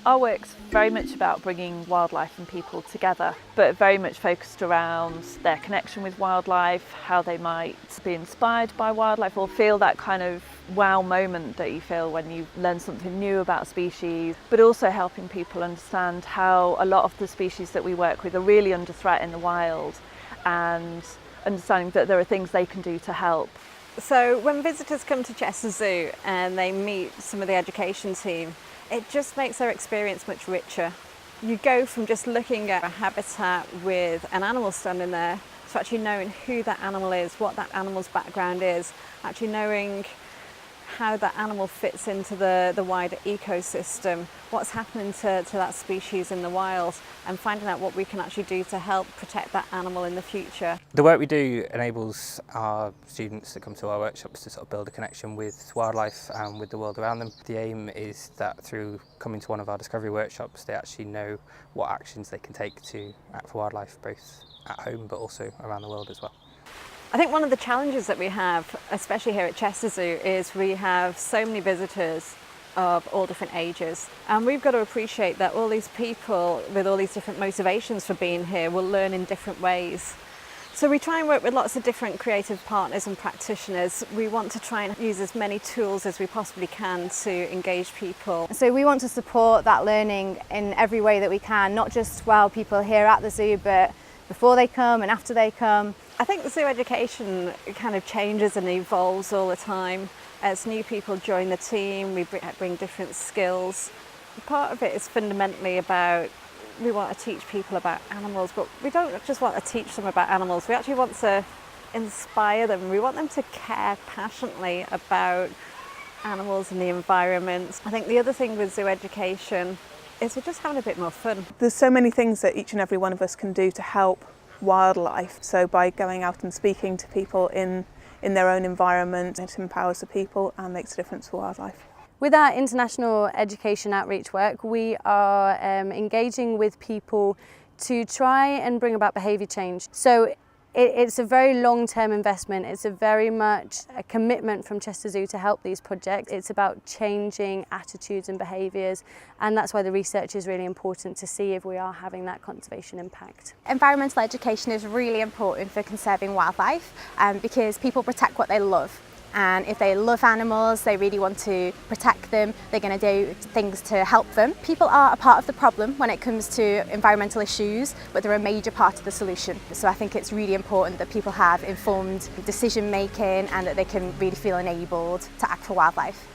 Our work's very much about bringing wildlife and people together, but very much focused around their connection with wildlife, how they might be inspired by wildlife or feel that kind of wow moment that you feel when you learn something new about a species, but also helping people understand how a lot of the species that we work with are really under threat in the wild, and understanding that there are things they can do to help. So when visitors come to Chester Zoo and they meet some of the education team, it just makes their experience much richer. You go from just looking at a habitat with an animal standing there to actually knowing who that animal is, what that animal's background is, actually knowing how that animal fits into the wider ecosystem, what's happening to that species in the wild, and finding out what we can actually do to help protect that animal in the future. The work we do enables our students that come to our workshops to sort of build a connection with wildlife and with the world around them. The aim is that through coming to one of our discovery workshops, they actually know what actions they can take to act for wildlife, both at home but also around the world as well. I think one of the challenges that we have, especially here at Chester Zoo, is we have so many visitors of all different ages, and we've got to appreciate that all these people with all these different motivations for being here will learn in different ways. So we try and work with lots of different creative partners and practitioners. We want to try and use as many tools as we possibly can to engage people. So we want to support that learning in every way that we can, not just while people are here at the zoo, but before they come and after they come. I think the zoo education kind of changes and evolves all the time. As new people join the team, we bring different skills. Part of it is fundamentally about, we want to teach people about animals, but we don't just want to teach them about animals, we actually want to inspire them. We want them to care passionately about animals and the environment. I think the other thing with zoo education is we're just having a bit more fun. There's so many things that each and every one of us can do to help wildlife. So by going out and speaking to people in their own environment, it empowers the people and makes a difference for wildlife. With our international education outreach work, we are engaging with people to try and bring about behaviour change. So it's a very long-term investment. It's a very much a commitment from Chester Zoo to help these projects. It's about changing attitudes and behaviours, and that's why the research is really important to see if we are having that conservation impact. Environmental education is really important for conserving wildlife because people protect what they love. And if they love animals, they really want to protect them, they're going to do things to help them. People are a part of the problem when it comes to environmental issues, but they're a major part of the solution. So I think it's really important that people have informed decision making and that they can really feel enabled to act for wildlife.